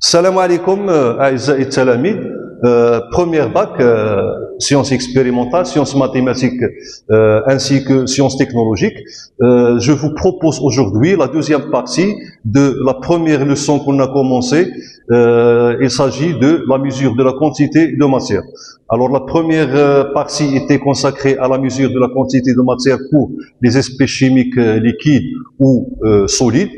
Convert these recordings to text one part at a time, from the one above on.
Salam alaikum, أعزائي التلاميذ. Première bac, sciences expérimentales, sciences mathématiques ainsi que sciences technologiques. Je vous propose aujourd'hui la deuxième partie de la première leçon qu'on a commencée. Il s'agit de la mesure de la quantité de matière. Alors la première partie était consacrée à la mesure de la quantité de matière pour les espèces chimiques liquides ou solides,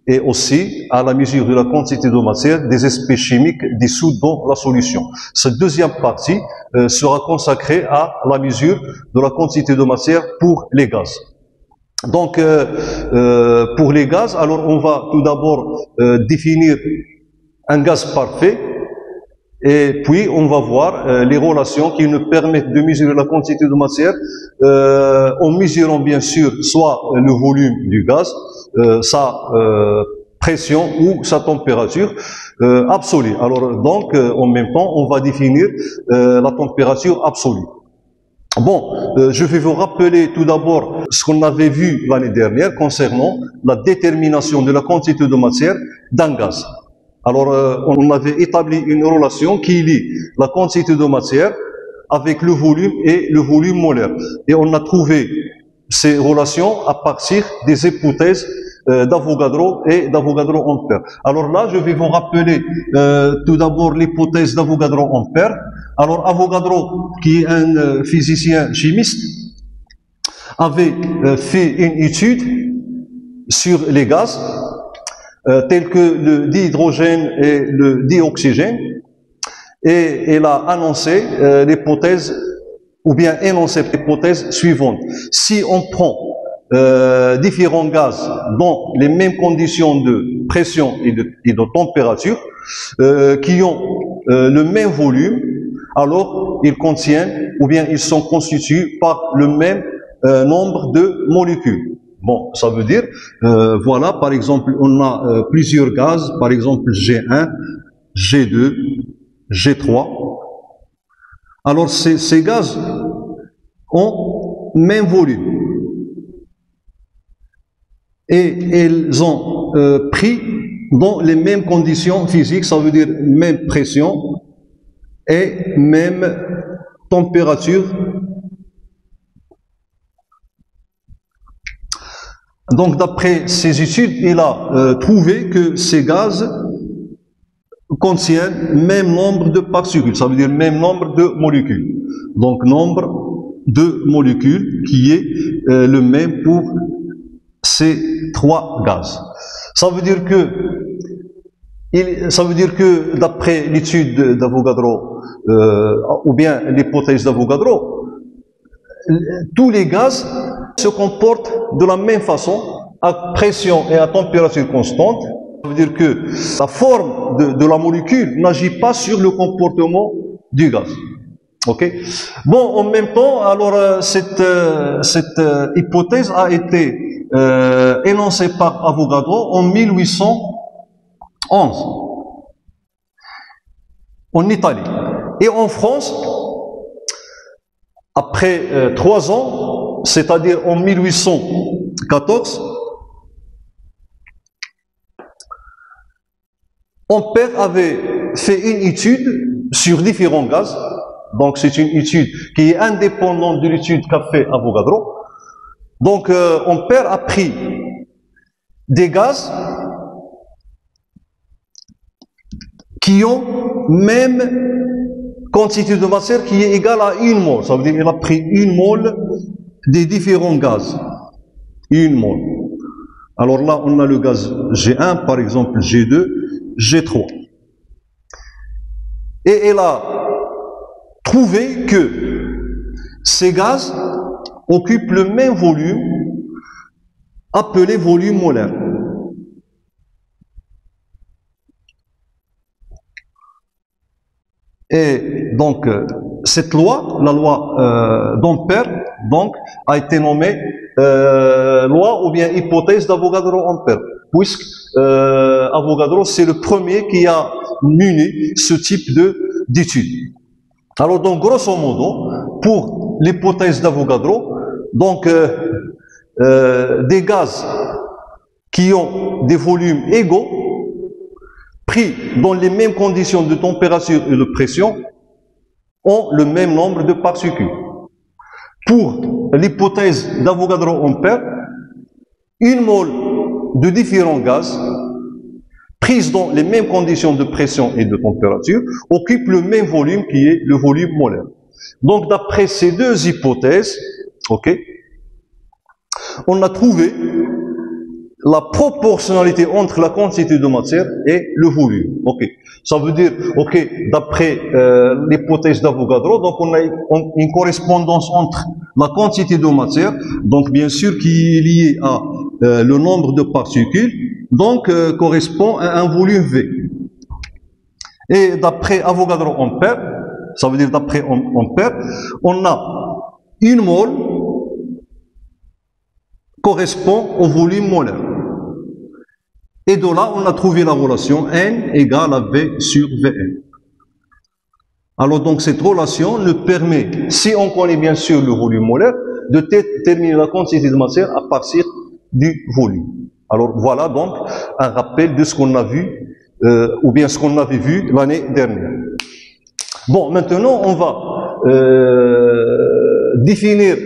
et aussi à la mesure de la quantité de matière des espèces chimiques dissoutes dans la solution. Cette deuxième partie sera consacrée à la mesure de la quantité de matière pour les gaz. Donc, pour les gaz, alors on va tout d'abord définir un gaz parfait, et puis on va voir les relations qui nous permettent de mesurer la quantité de matière en mesurant bien sûr soit le volume du gaz, sa pression ou sa température absolue. Alors donc en même temps on va définir la température absolue. Bon, je vais vous rappeler tout d'abord ce qu'on avait vu l'année dernière concernant la détermination de la quantité de matière d'un gaz. Alors, on avait établi une relation qui lie la quantité de matière avec le volume et le volume molaire. Et on a trouvé ces relations à partir des hypothèses d'Avogadro et d'Avogadro-Ampère. Alors là, je vais vous rappeler tout d'abord l'hypothèse d'Avogadro-Ampère. Alors, Avogadro, qui est un physicien chimiste, avait fait une étude sur les gaz, tels que le dihydrogène et le dioxygène, et il a annoncé l'hypothèse, ou bien énoncé l'hypothèse suivante. Si on prend différents gaz dans les mêmes conditions de pression et de température, qui ont le même volume, alors ils contiennent, ou bien ils sont constitués par le même nombre de molécules. Bon, ça veut dire, voilà, par exemple, on a plusieurs gaz, par exemple G1, G2, G3. Alors, ces gaz ont même volume. Et ils ont pris dans les mêmes conditions physiques, ça veut dire même pression et même température. Donc, d'après ces études, il a trouvé que ces gaz contiennent le même nombre de particules, ça veut dire le même nombre de molécules. Donc, nombre de molécules qui est le même pour ces trois gaz. Ça veut dire que d'après l'étude d'Avogadro, ou bien l'hypothèse d'Avogadro, tous les gaz se comportent de la même façon, à pression et à température constante. Ça veut dire que la forme de la molécule n'agit pas sur le comportement du gaz. Ok? Bon, en même temps, alors cette hypothèse a été énoncée par Avogadro en 1811 en Italie. Et en France, après 3 ans, c'est-à-dire en 1814, Ampère avait fait une étude sur différents gaz. Donc c'est une étude qui est indépendante de l'étude qu'a fait Avogadro. Donc Ampère a pris des gaz qui ont même quantité de matière qui est égale à 1 mole. Ça veut dire qu'il a pris 1 mole des différents gaz. 1 mole. Alors là, on a le gaz G1, par exemple G2, G3. Et elle a trouvé que ces gaz occupent le même volume, appelé volume molaire. Et donc, cette loi, la loi d'Ampère, donc, a été nommée loi ou bien hypothèse d'Avogadro-Ampère, puisque Avogadro, c'est le premier qui a mené ce type d'étude. Alors, donc, grosso modo, pour l'hypothèse d'Avogadro, donc, des gaz qui ont des volumes égaux pris dans les mêmes conditions de température et de pression ont le même nombre de particules. Pour l'hypothèse d'Avogadro-Ampère, une mole de différents gaz prises dans les mêmes conditions de pression et de température occupe le même volume qui est le volume molaire. Donc d'après ces deux hypothèses, ok, on a trouvé la proportionnalité entre la quantité de matière et le volume. Ok, ça veut dire, ok, d'après l'hypothèse d'Avogadro, donc on a une correspondance entre la quantité de matière, donc bien sûr qui est liée à le nombre de particules, donc correspond à un volume V. Et d'après Avogadro-Ampère, ça veut dire d'après Ampère, on a une mole correspond au volume molaire. Et de là, on a trouvé la relation N égale à V sur Vn. Alors donc cette relation nous permet, si on connaît bien sûr le volume molaire, de déterminer la quantité de matière à partir du volume. Alors voilà donc un rappel de ce qu'on a vu, ou bien ce qu'on avait vu l'année dernière. Bon, maintenant on va définir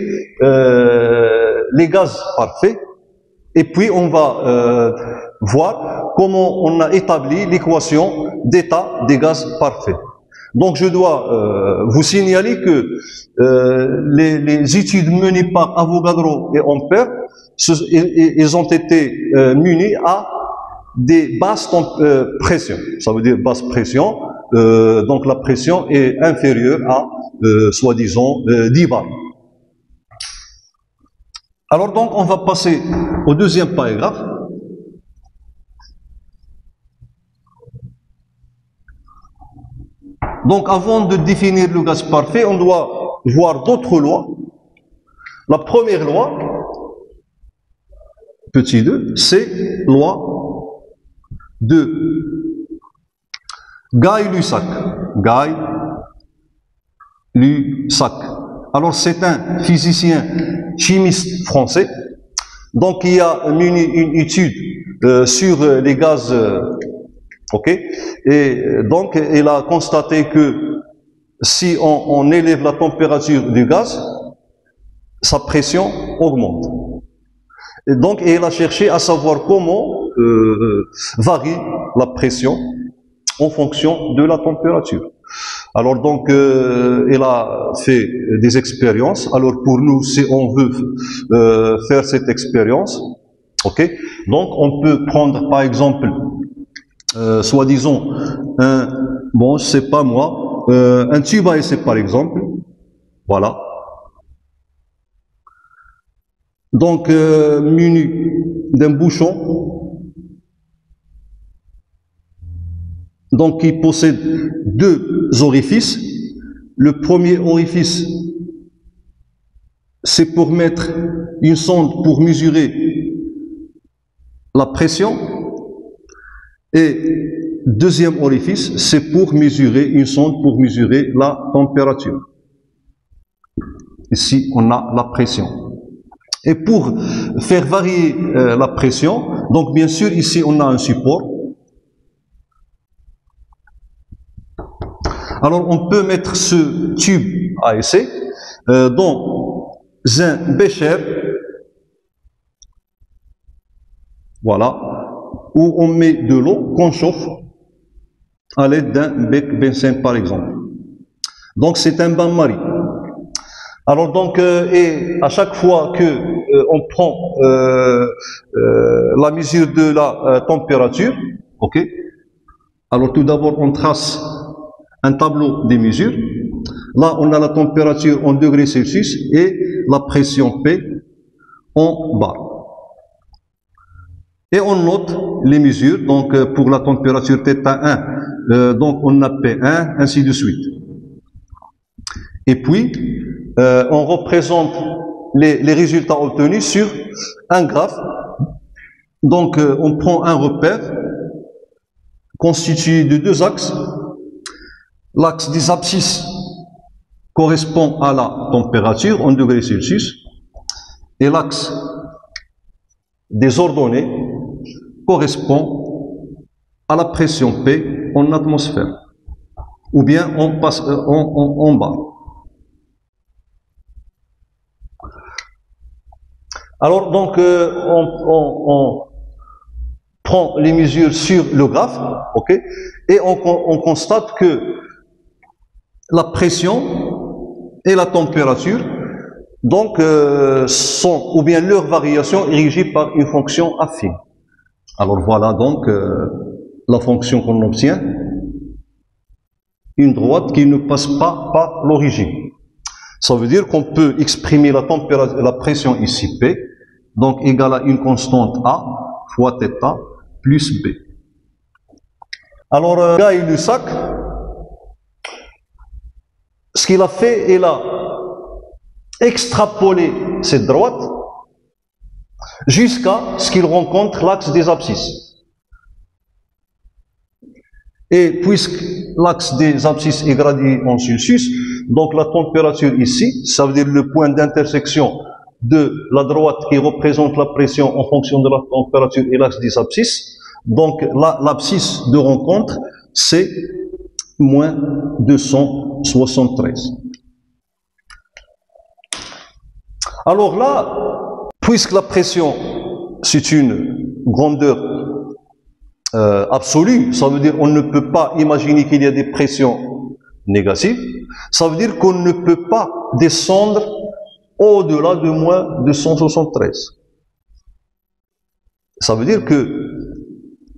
les gaz parfaits, et puis on va voir comment on a établi l'équation d'état des gaz parfaits. Donc je dois vous signaler que les études menées par Avogadro et Ampère, ils ont été munis à des basses pressions. Ça veut dire basse pression, donc la pression est inférieure à, soi-disant, 10 bar. Alors donc on va passer au deuxième paragraphe. Donc avant de définir le gaz parfait, on doit voir d'autres lois. La première loi, petit 2, c'est loi de Gay-Lussac. Gay-Lussac. Alors c'est un physicien chimiste français. Donc il a mené une étude sur les gaz, ok, et donc il a constaté que si on élève la température du gaz, sa pression augmente. Et donc il a cherché à savoir comment varie la pression en fonction de la température. Alors donc, il a fait des expériences. Alors pour nous, si on veut faire cette expérience, ok, donc on peut prendre par exemple, soi-disant, bon, je sais pas moi, un tube à essai par exemple, voilà. Donc muni d'un bouchon. Donc, il possède deux orifices. Le premier orifice, c'est pour mettre une sonde pour mesurer la pression. Et deuxième orifice, c'est pour mesurer une sonde pour mesurer la température. Ici, on a la pression. Et pour faire varier la pression, donc bien sûr, ici, on a un support. Alors, on peut mettre ce tube à essai dans un bécher, voilà, où on met de l'eau qu'on chauffe à l'aide d'un bec benzène, par exemple. Donc, c'est un bain-marie. Alors, donc, et à chaque fois que on prend la mesure de la température, ok. Alors, tout d'abord, on trace un tableau des mesures. Là, on a la température en degrés Celsius et la pression P en bar. Et on note les mesures. Donc, pour la température θ1, donc on a P1, ainsi de suite. Et puis, on représente les résultats obtenus sur un graphe. Donc, on prend un repère constitué de deux axes. L'axe des abscisses correspond à la température en degrés Celsius et l'axe des ordonnées correspond à la pression P en atmosphère, ou bien en bas. Alors donc on prend les mesures sur le graphe, ok, et on constate que la pression et la température donc sont, ou bien leur variation est régie par une fonction affine. Alors voilà donc la fonction qu'on obtient, une droite qui ne passe pas par l'origine. Ça veut dire qu'on peut exprimer la température, la pression ici P, donc égale à une constante A fois θ plus B. Alors Gay-Lussac, ce qu'il a fait, il a extrapolé cette droite jusqu'à ce qu'il rencontre l'axe des abscisses. Et puisque l'axe des abscisses est gradué en Celsius, donc la température ici, ça veut dire le point d'intersection de la droite qui représente la pression en fonction de la température et l'axe des abscisses. Donc l'abscisse de rencontre, c'est moins 273. Alors là, puisque la pression, c'est une grandeur absolue, ça veut dire qu'on ne peut pas imaginer qu'il y a des pressions négatives, ça veut dire qu'on ne peut pas descendre au-delà de moins 273. Ça veut dire que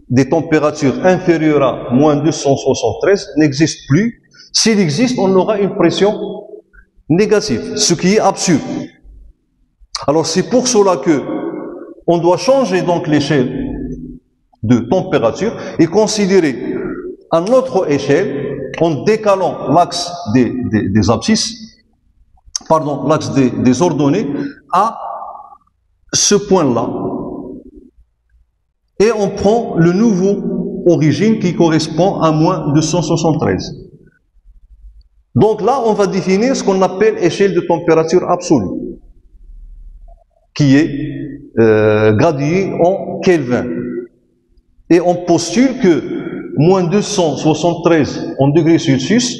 des températures inférieures à moins 273 n'existent plus. S'il existe, on aura une pression négative, ce qui est absurde. Alors c'est pour cela que on doit changer donc l'échelle de température et considérer à notre échelle, en décalant l'axe des abscisses, pardon, l'axe des ordonnées à ce point-là, et on prend le nouveau origine qui correspond à moins 273. Donc là, on va définir ce qu'on appelle échelle de température absolue, qui est graduée en Kelvin. Et on postule que moins 273 en degrés Celsius,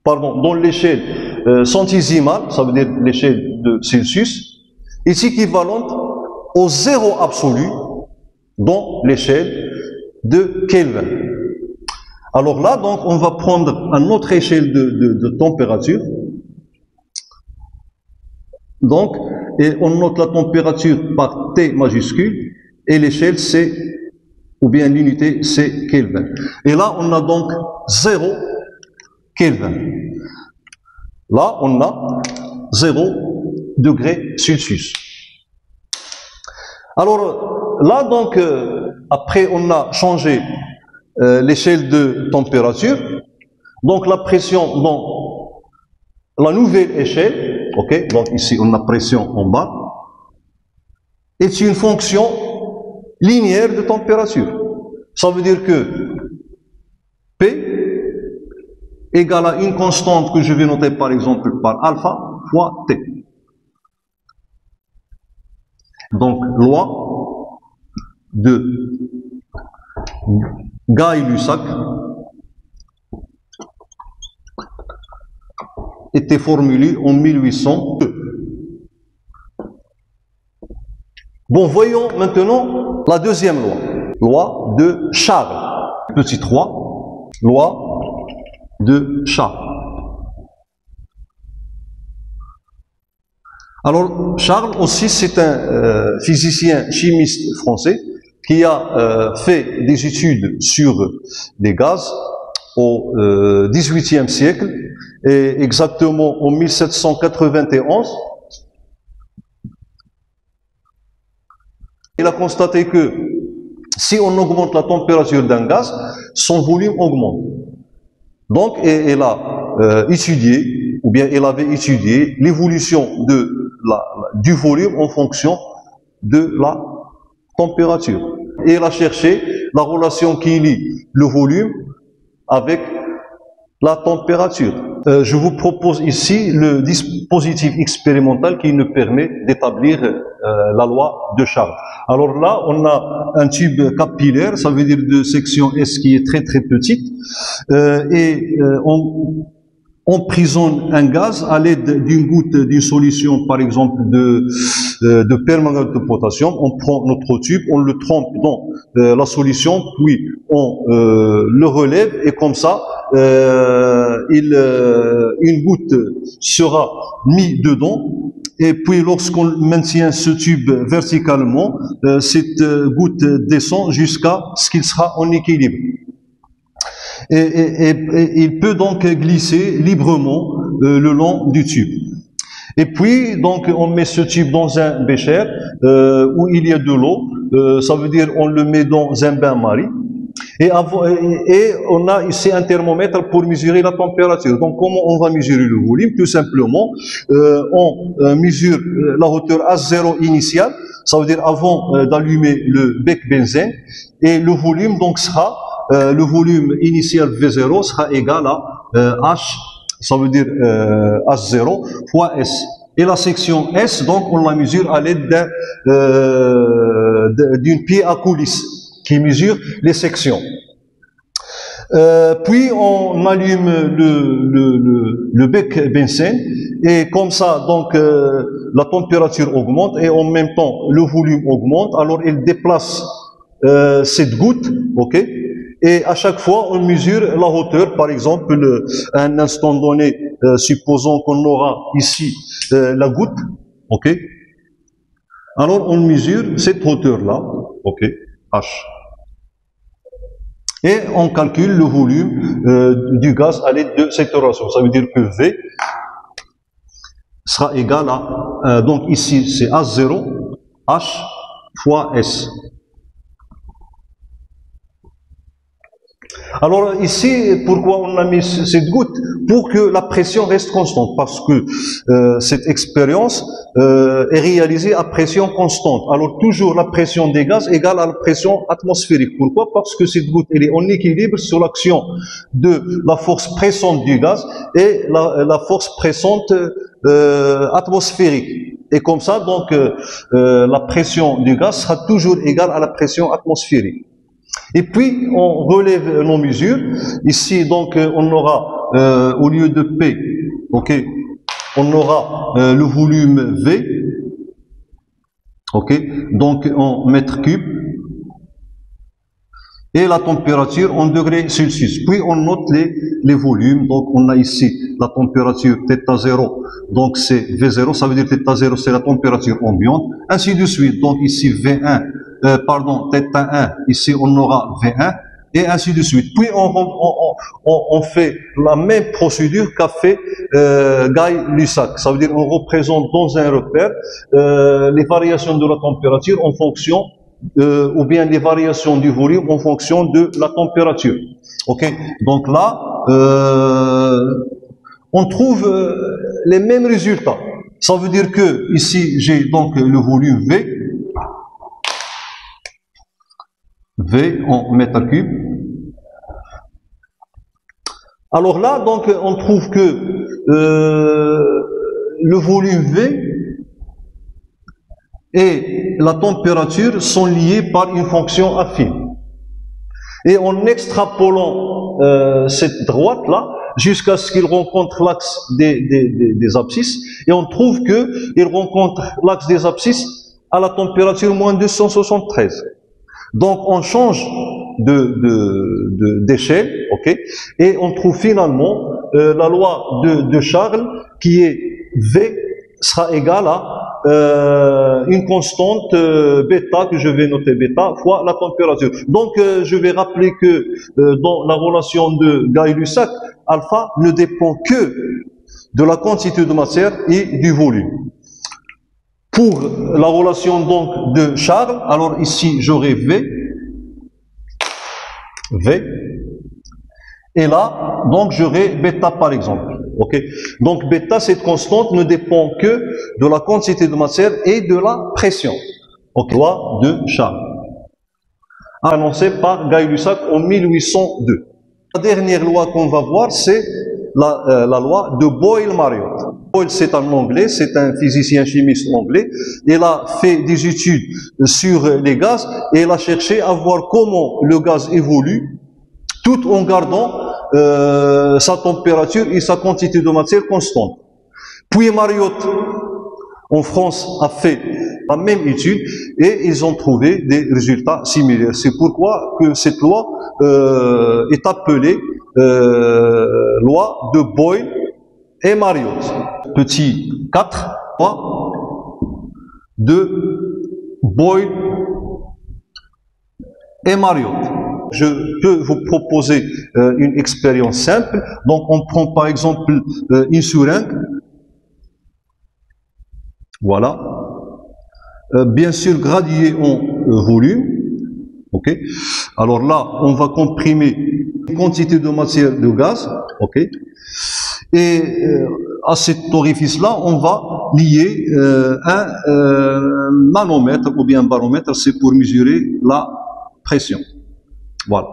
pardon, dans l'échelle centésimale, ça veut dire l'échelle de Celsius, est équivalente au zéro absolu dans l'échelle de Kelvin. Alors là, donc, on va prendre une autre échelle de température. Donc, et on note la température par T majuscule, et l'échelle c'est, ou bien l'unité c'est Kelvin. Et là, on a donc 0 Kelvin. Là, on a 0 degrés Celsius. Alors, là, donc, après, on a changé l'échelle de température. Donc, la pression dans la nouvelle échelle, ok, donc ici, on a pression en bas, est une fonction linéaire de température. Ça veut dire que P égale à une constante que je vais noter par exemple par alpha fois T. Donc, loi de Gay-Lussac était formulée en 1802. Bon, voyons maintenant la deuxième loi, loi de Charles, petit 3, loi de Charles. Alors, Charles aussi, c'est un physicien chimiste français qui a fait des études sur les gaz au XVIIIe siècle, et exactement en 1791. Il a constaté que si on augmente la température d'un gaz, son volume augmente. Donc, il a étudié, ou bien il avait étudié l'évolution du volume en fonction de la température. Et il a cherché la relation qui lie le volume avec la température. Je vous propose ici le dispositif expérimental qui nous permet d'établir la loi de Charles. Alors là, on a un tube capillaire, ça veut dire de section S qui est très très petite, on emprisonne un gaz à l'aide d'une goutte d'une solution, par exemple de permanganate de potassium. On prend notre tube, on le trempe dans la solution, puis on le relève et comme ça, une goutte sera mise dedans. Et puis lorsqu'on maintient ce tube verticalement, cette goutte descend jusqu'à ce qu'il sera en équilibre. Et il peut donc glisser librement le long du tube. Et puis, donc, on met ce tube dans un bécher où il y a de l'eau. Ça veut dire on le met dans un bain-marie. Et on a ici un thermomètre pour mesurer la température. Donc, comment on va mesurer le volume? Tout simplement, on mesure la hauteur H0 initiale. Ça veut dire avant d'allumer le bec benzène. Et le volume, donc, sera le volume initial V0 sera égal à H, ça veut dire H0 fois S. Et la section S, donc, on la mesure à l'aide d'une pied à coulisse qui mesure les sections. Puis on allume le bec benzène et comme ça, donc, la température augmente et en même temps le volume augmente. Alors il déplace cette goutte, ok. Et à chaque fois, on mesure la hauteur. Par exemple, à un instant donné, supposons qu'on aura ici la goutte, ok. Alors, on mesure cette hauteur-là, ok, H. Et on calcule le volume du gaz à l'aide de cette relation. Ça veut dire que V sera égal à, donc ici, c'est H0, H fois S. Alors ici, pourquoi on a mis cette goutte? Pour que la pression reste constante, parce que cette expérience est réalisée à pression constante. Alors toujours la pression des gaz égale à la pression atmosphérique. Pourquoi? Parce que cette goutte elle est en équilibre sur l'action de la force pressante du gaz et la force pressante atmosphérique. Et comme ça, donc, la pression du gaz sera toujours égale à la pression atmosphérique. Et puis, on relève nos mesures. Ici, donc, on aura, au lieu de P, ok, on aura le volume V, ok, donc en mètres cubes, et la température en degrés Celsius. Puis, on note les volumes. Donc, on a ici la température θ0, donc c'est V0, ça veut dire θ0, c'est la température ambiante, ainsi de suite. Donc, ici, V1, θ1, ici on aura V1, et ainsi de suite. Puis on fait la même procédure qu'a fait Gay-Lussac. Ça veut dire on représente dans un repère les variations de la température en fonction ou bien les variations du volume en fonction de la température. Ok. Donc là, on trouve les mêmes résultats. Ça veut dire que ici j'ai donc le volume V en mètres cubes. Alors là, donc, on trouve que le volume V et la température sont liés par une fonction affine. Et en extrapolant cette droite-là, jusqu'à ce qu'il rencontre l'axe des abscisses, et on trouve qu'il rencontre l'axe des abscisses à la température moins 273. Donc, on change d'échelle, ok, et on trouve finalement la loi de Charles qui est V sera égale à une constante bêta, que je vais noter bêta, fois la température. Donc, je vais rappeler que dans la relation de Gay-Lussac, alpha ne dépend que de la quantité de matière et du volume. Pour la relation donc de Charles, alors ici j'aurai V, et là, donc j'aurai bêta par exemple. Ok. Donc bêta, cette constante ne dépend que de la quantité de matière et de la pression. Ok. Loi de Charles, annoncée par Gay-Lussac en 1802. La dernière loi qu'on va voir, c'est la loi de Boyle-Mariotte. Boyle, c'est un Anglais, c'est un physicien chimiste anglais. Il a fait des études sur les gaz et il a cherché à voir comment le gaz évolue tout en gardant sa température et sa quantité de matière constante. Puis Mariotte, en France, a fait la même étude et ils ont trouvé des résultats similaires. C'est pourquoi que cette loi est appelée loi de Boyle et Mariotte. Petit 4, de Boyle et Mariotte. Je peux vous proposer une expérience simple. Donc, on prend par exemple une seringue. Voilà. Bien sûr, gradier en volume. Ok. Alors là, on va comprimer une quantité de matière de gaz. Ok. Et à cet orifice-là, on va lier un manomètre ou bien un baromètre. C'est pour mesurer la pression. Voilà.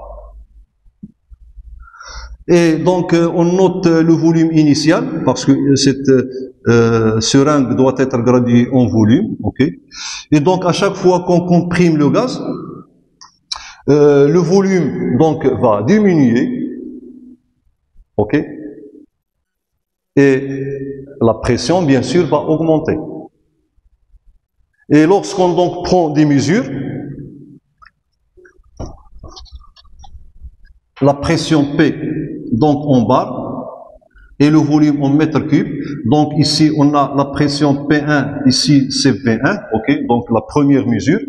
Et donc, on note le volume initial, parce que cette seringue doit être graduée en volume, ok. Et donc, à chaque fois qu'on comprime le gaz, le volume, donc, va diminuer, ok. Et la pression, bien sûr, va augmenter. Et lorsqu'on donc prend des mesures, la pression P, donc en bar, et le volume en mètres cubes. Donc ici, on a la pression P1, ici c'est P1, ok, donc la première mesure.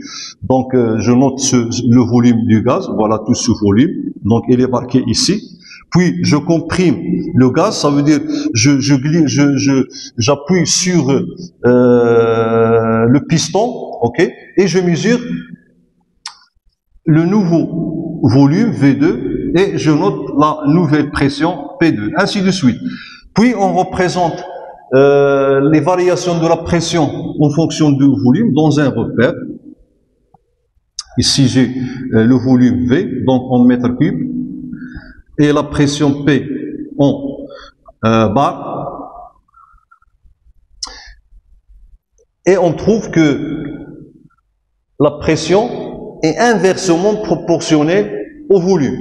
Donc je note le volume du gaz, voilà tout ce volume, donc il est marqué ici. Puis je comprime le gaz, ça veut dire j'appuie sur le piston, ok, et je mesure le nouveau volume V2 et je note la nouvelle pression P2, ainsi de suite. Puis on représente les variations de la pression en fonction du volume dans un repère. Ici j'ai le volume V, donc en mètres cubes, et la pression P en bar. Et on trouve que la pression est inversement proportionnelle au volume.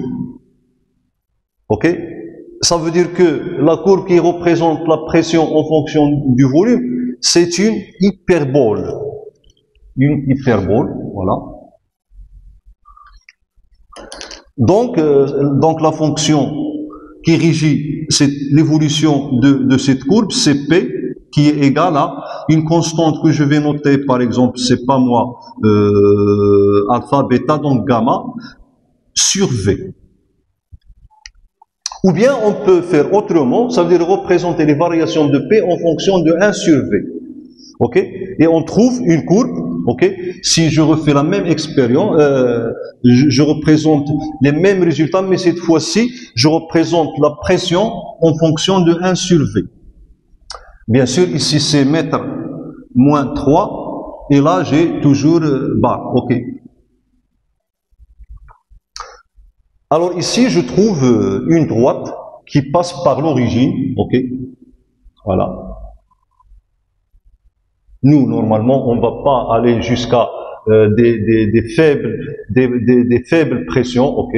Ok? Ça veut dire que la courbe qui représente la pression en fonction du volume, c'est une hyperbole. Une hyperbole, voilà. Donc la fonction qui régit l'évolution de cette courbe, c'est P, qui est égale à une constante que je vais noter, par exemple, c'est pas moi, alpha, bêta, donc gamma, sur V. Ou bien on peut faire autrement, ça veut dire représenter les variations de P en fonction de 1 sur V. Ok? Et on trouve une courbe, ok? Si je refais la même expérience, je représente les mêmes résultats, mais cette fois-ci, je représente la pression en fonction de 1 sur V. Bien sûr, ici c'est mètre moins 3, et là j'ai toujours bar, ok? Alors ici, je trouve une droite qui passe par l'origine, ok? Voilà. Nous, normalement, on ne va pas aller jusqu'à des faibles pressions, ok?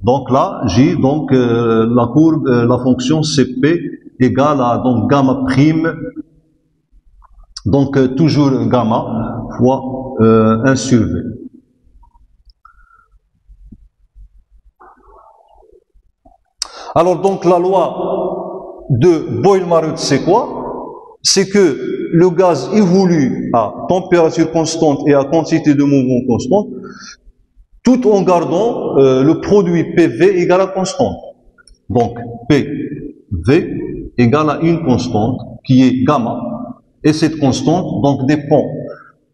Donc là, j'ai donc la courbe, la fonction CP égale à donc gamma prime, donc toujours gamma fois 1 sur V. Alors donc la loi de Boyle-Mariotte, c'est quoi? C'est que le gaz évolue à température constante et à quantité de mouvement constante, tout en gardant le produit PV égal à constante. Donc PV égale à une constante qui est gamma, et cette constante donc dépend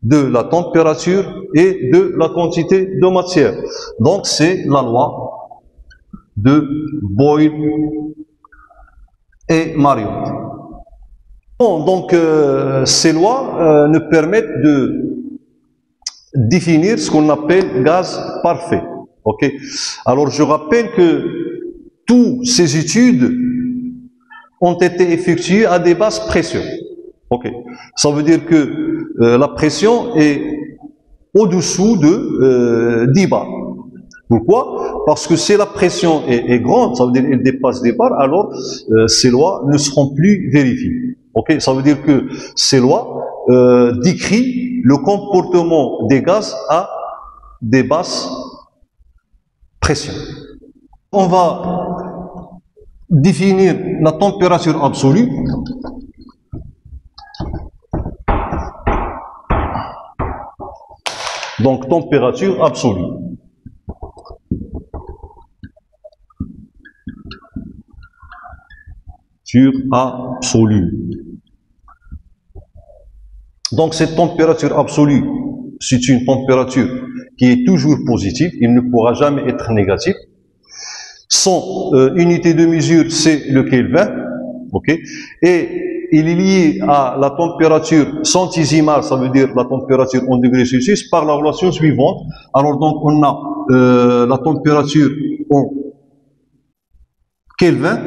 de la température et de la quantité de matière. Donc c'est la loi de Boyle et Mariotte. Bon, donc ces lois nous permettent de définir ce qu'on appelle gaz parfait. Ok. Alors je rappelle que toutes ces études ont été effectuées à des basses pressions. Ok. Ça veut dire que la pression est au-dessous de 10 bars. Pourquoi? Parce que si la pression est grande, ça veut dire qu'elle dépasse des bars, alors ces lois ne seront plus vérifiées. Ok? Ça veut dire que ces lois décrivent le comportement des gaz à des basses pressions. On va définir la température absolue. Donc, température absolue. Absolue. Donc, cette température absolue, c'est une température qui est toujours positive, il ne pourra jamais être négatif. Son unité de mesure, c'est le Kelvin, ok, et il est lié à la température centésimale, ça veut dire la température en degrés Celsius, par la relation suivante. Alors donc, on a la température en Kelvin,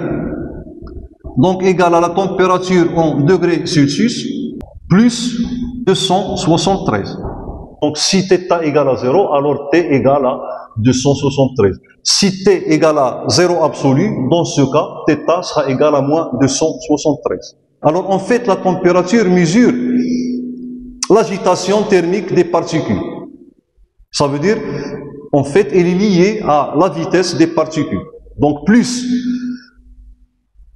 donc égale à la température en degrés Celsius, plus 273. Donc, si θ égale à 0, alors T égale à 273. Si T égale à 0 absolu, dans ce cas, θ sera égal à moins 273. Alors, en fait, la température mesure l'agitation thermique des particules. Ça veut dire, en fait, elle est liée à la vitesse des particules. Donc, plus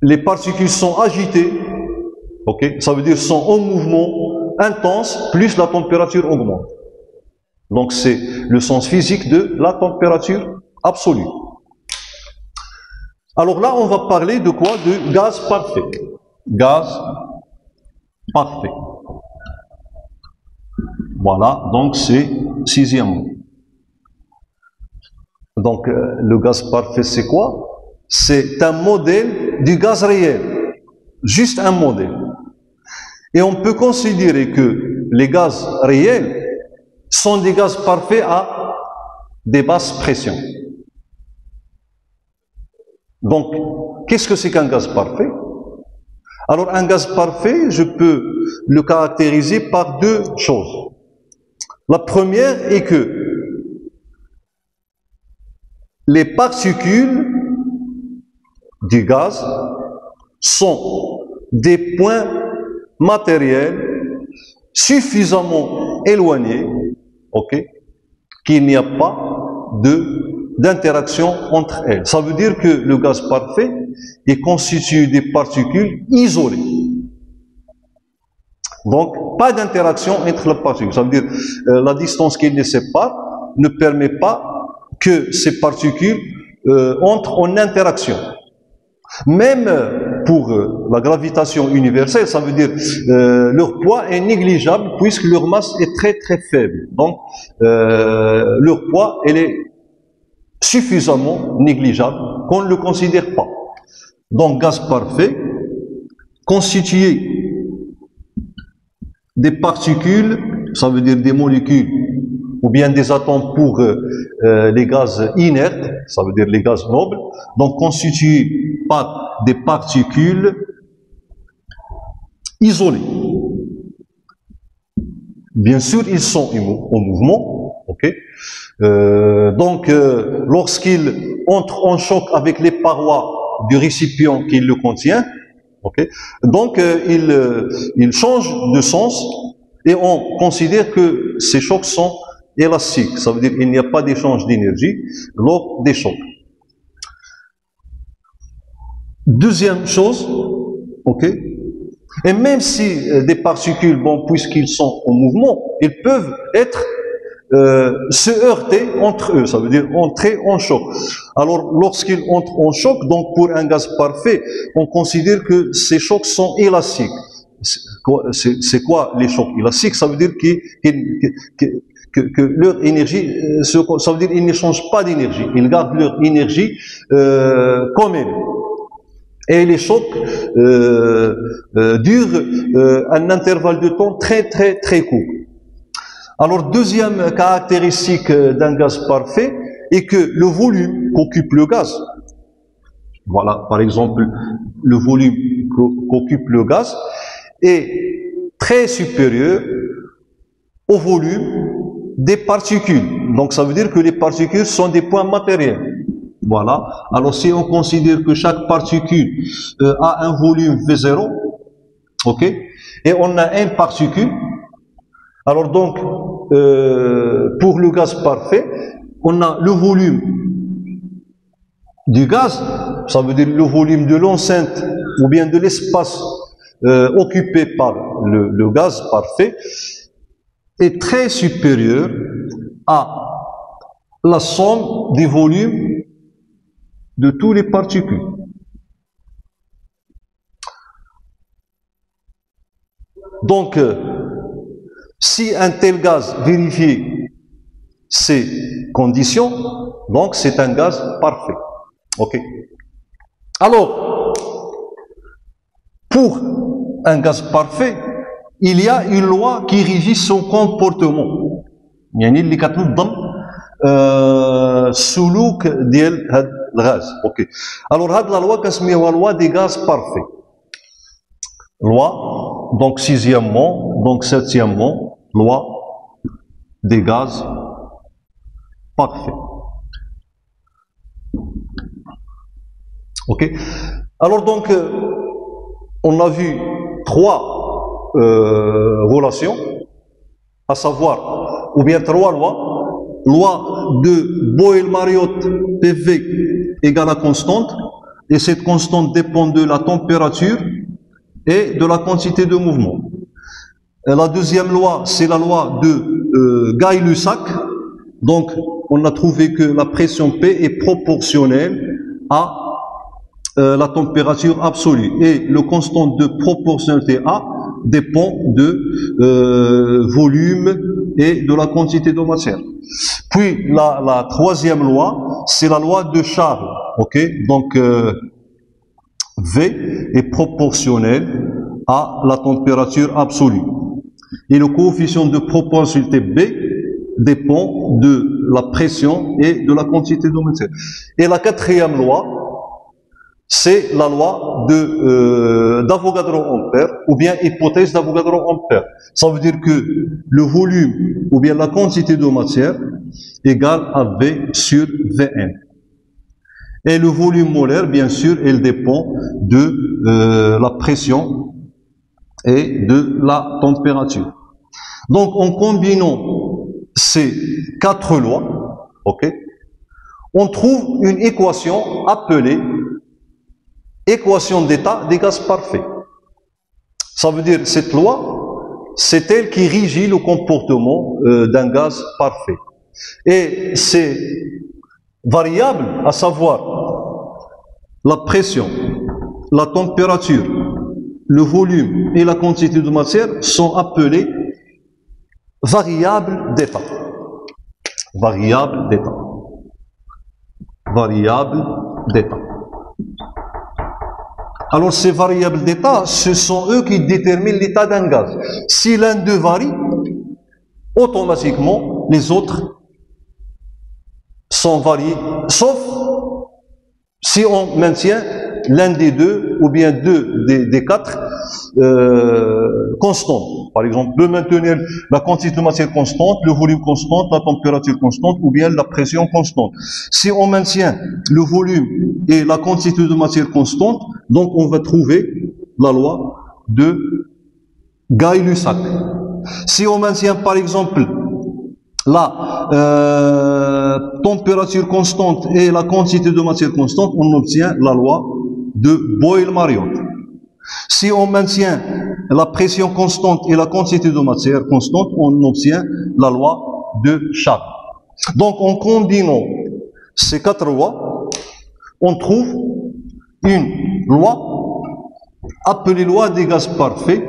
les particules sont agitées, ok, ça veut dire sont en mouvement intense, plus la température augmente. Donc, c'est le sens physique de la température absolue. Alors là, on va parler de quoi? De gaz parfait. Gaz parfait. Voilà, donc c'est sixième. Donc, le gaz parfait, c'est quoi? C'est un modèle du gaz réel. Juste un modèle. Et on peut considérer que les gaz réels sont des gaz parfaits à des basses pressions. Donc, qu'est-ce que c'est qu'un gaz parfait? Alors, un gaz parfait, je peux le caractériser par deux choses. La première est que les particules du gaz sont des points matériels suffisamment éloignés, ok, qu'il n'y a pas d'interaction entre elles. Ça veut dire que le gaz parfait est constitué des particules isolées. Donc, pas d'interaction entre les particules. Ça veut dire la distance qui les sépare ne permet pas que ces particules entrent en interaction. Même pour la gravitation universelle, ça veut dire leur poids est négligeable puisque leur masse est très très faible. Donc, leur poids, elle est suffisamment négligeable qu'on ne le considère pas. Donc, gaz parfait, constitué des particules, ça veut dire des molécules, ou bien des atomes pour les gaz inertes, ça veut dire les gaz nobles, donc constitués par des particules isolées. Bien sûr, ils sont en mouvement, ok. Donc, lorsqu'ils entrent en choc avec les parois du récipient qui le contient, ok, donc ils changent de sens et on considère que ces chocs sont élastiques. Ça veut dire qu'il n'y a pas d'échange d'énergie lors des chocs. Deuxième chose, ok, et même si des particules, bon, puisqu'ils sont en mouvement, ils peuvent être se heurter entre eux, ça veut dire entrer en choc. Alors, lorsqu'ils entrent en choc, donc pour un gaz parfait, on considère que ces chocs sont élastiques. C'est quoi les chocs élastiques? Ça veut dire que leur énergie, ça veut dire qu'ils ne changent pas d'énergie, ils gardent leur énergie comme elle. Et les chocs durent un intervalle de temps très très très court. Alors, deuxième caractéristique d'un gaz parfait est que le volume qu'occupe le gaz, voilà, par exemple, le volume qu'occupe le gaz est très supérieur au volume des particules. Donc ça veut dire que les particules sont des points matériels. Voilà. Alors si on considère que chaque particule a un volume V0, ok, et on a une particule, alors donc pour le gaz parfait, on a le volume du gaz, ça veut dire le volume de l'enceinte ou bien de l'espace occupé par le gaz parfait, est très supérieur à la somme des volumes de tous les particules. Donc, si un tel gaz vérifie ces conditions, donc c'est un gaz parfait. Ok. Alors, pour un gaz parfait, il y a une loi qui régit son comportement. يعني اللي كتنظم السلوك ديال هذا الغاز. اوكي. Alors هذه la loi كنسميوها loi des gaz parfaits. Loi, donc sixièmement, donc septièmement, loi des gaz parfaits. Ok. Alors donc, on a vu trois relations, à savoir, ou bien trois lois. Loi de Boyle-Mariotte PV égale à constante, et cette constante dépend de la température et de la quantité de mouvement. Et la deuxième loi, c'est la loi de Gay-Lussac. Donc, on a trouvé que la pression P est proportionnelle à la température absolue. Et le constant de proportionnalité A dépend de volume et de la quantité de matière. Puis, la troisième loi, c'est la loi de Charles. Ok. Donc, V est proportionnel à la température absolue. Et le coefficient de proportionnalité B dépend de la pression et de la quantité de matière. Et la quatrième loi, c'est la loi d'Avogadro-Ampère, ou bien hypothèse d'Avogadro-Ampère. Ça veut dire que le volume, ou bien la quantité de matière, égale à V sur Vn. Et le volume molaire, bien sûr, il dépend de la pression et de la température. Donc, en combinant ces quatre lois, ok, on trouve une équation appelée équation d'état des gaz parfaits. Ça veut dire cette loi, c'est elle qui régit le comportement d'un gaz parfait. Et ces variables, à savoir la pression, la température, le volume et la quantité de matière, sont appelées variables d'état. Variables d'état. Variables d'état. Alors ces variables d'état, ce sont eux qui déterminent l'état d'un gaz. Si l'un d'eux varie, automatiquement les autres sont variés, sauf si on maintient l'un des deux ou bien deux des quatre constants. Par exemple, de maintenir la quantité de matière constante, le volume constant, la température constante ou bien la pression constante. Si on maintient le volume et la quantité de matière constante, donc on va trouver la loi de Gay-Lussac. Si on maintient par exemple la température constante et la quantité de matière constante, on obtient la loi de Boyle-Mariotte. Si on maintient la pression constante et la quantité de matière constante, on obtient la loi de Charles. Donc, en combinant ces quatre lois, on trouve une loi appelée loi des gaz parfaits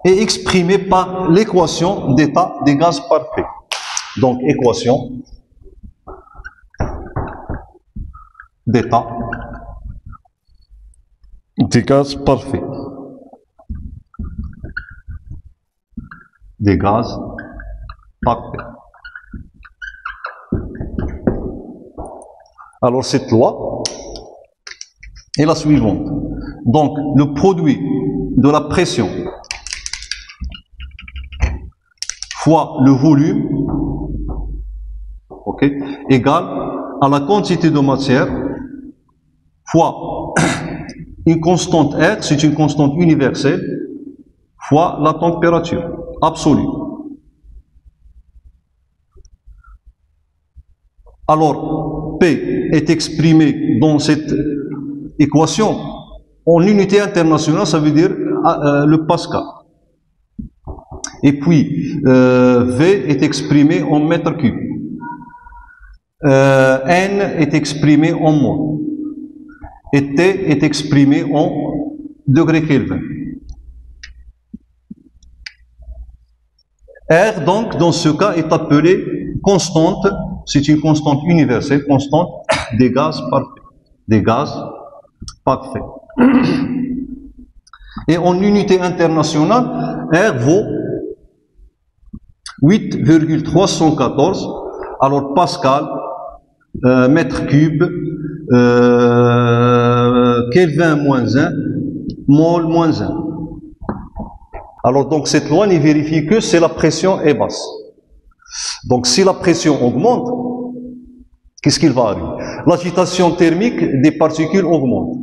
et exprimée par l'équation d'état des gaz parfaits. Donc, équation d'état des gaz parfaits. Des gaz parfaits. Alors, cette loi est la suivante. Donc, le produit de la pression fois le volume, ok, égale à la quantité de matière fois une constante R, c'est une constante universelle, fois la température absolue. Alors, P est exprimé dans cette équation en unité internationale, ça veut dire le Pascal. Et puis, V est exprimé en mètres cubes. N est exprimé en mol. Et T est exprimé en degrés Kelvin. R, donc, dans ce cas, est appelée constante, c'est une constante universelle, constante des gaz parfaits. Des gaz parfaits. Et en unité internationale, R vaut 8,314, alors Pascal, mètre cube, Kelvin moins 1, mol moins 1. Alors donc cette loi ne vérifie que si la pression est basse. Donc si la pression augmente, qu'est-ce qu'il va arriver? L'agitation thermique des particules augmente.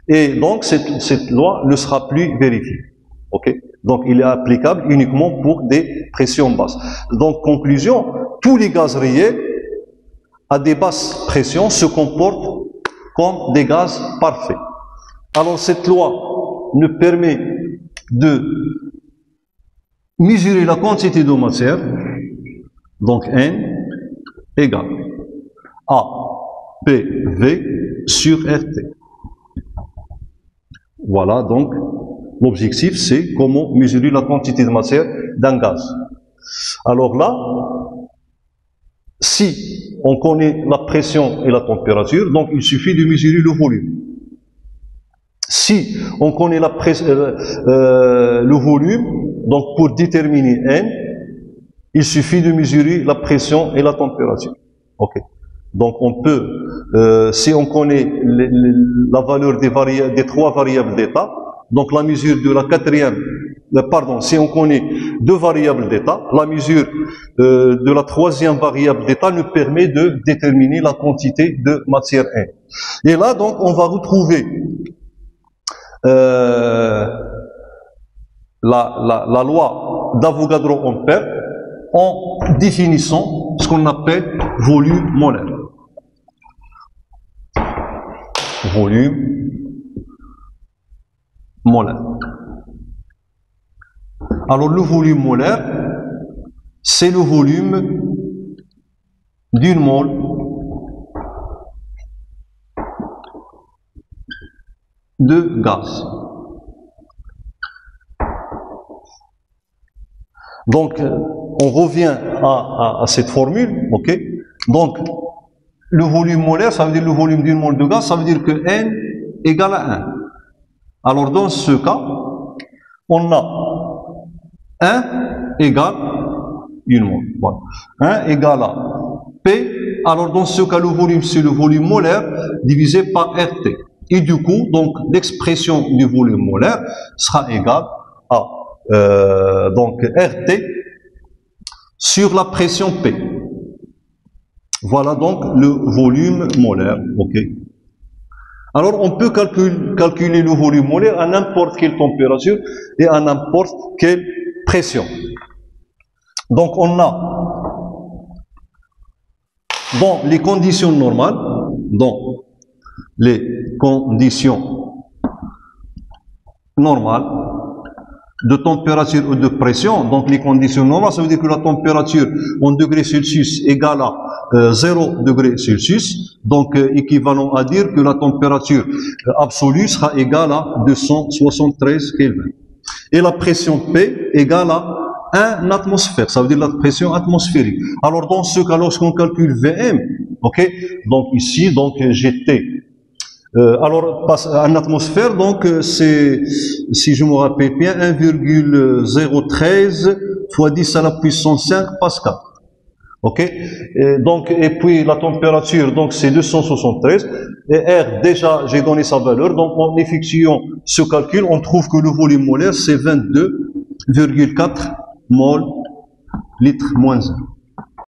Et donc cette loi ne sera plus vérifiée. Okay? Donc il est applicable uniquement pour des pressions basses. Donc conclusion, tous les gaz réels à des basses pressions se comportent comme des gaz parfaits. Alors cette loi nous permet de mesurer la quantité de matière, donc N égale A PV sur RT. Voilà, donc l'objectif c'est comment mesurer la quantité de matière d'un gaz. Alors là, si on connaît la pression et la température, donc il suffit de mesurer le volume. Si on connaît le volume, donc pour déterminer N, il suffit de mesurer la pression et la température. Okay. Donc on peut, si on connaît la valeur des trois variables d'état, donc la mesure de la quatrième, si on connaît deux variables d'état, la mesure de la troisième variable d'état nous permet de déterminer la quantité de matière N. Et là donc on va retrouver la loi d'Avogadro-Ampère en définissant ce qu'on appelle volume molaire. Volume molaire. Alors le volume molaire, c'est le volume d'une mole de gaz. Donc, on revient à cette formule, ok? Donc, le volume molaire, ça veut dire le volume d'une mole de gaz, ça veut dire que N égale à 1. Alors, dans ce cas, on a 1 égale une mole. Voilà. 1 égale à P. Alors, dans ce cas, le volume, c'est le volume molaire divisé par RT. Et du coup, donc, l'expression du volume molaire sera égale à donc RT sur la pression P. Voilà donc le volume molaire. Ok. Alors on peut calculer le volume molaire à n'importe quelle température et à n'importe quelle pression. Donc on a dans les conditions normales, de température ou de pression, donc les conditions normales, ça veut dire que la température en degrés Celsius égale à 0 degrés Celsius, donc équivalent à dire que la température absolue sera égale à 273 Kelvin. Et la pression P égale à 1 atmosphère, ça veut dire la pression atmosphérique. Alors dans ce cas, lorsqu'on calcule VM, ok, donc ici, donc GT. Alors, en atmosphère, donc, c'est, si je me rappelle bien, 1,013 fois 10 à la puissance 5 Pascal. Ok? Et puis, la température, donc, c'est 273. Et R, déjà, j'ai donné sa valeur. Donc, en effectuant ce calcul, on trouve que le volume molaire, c'est 22,4 mol litres moins 1.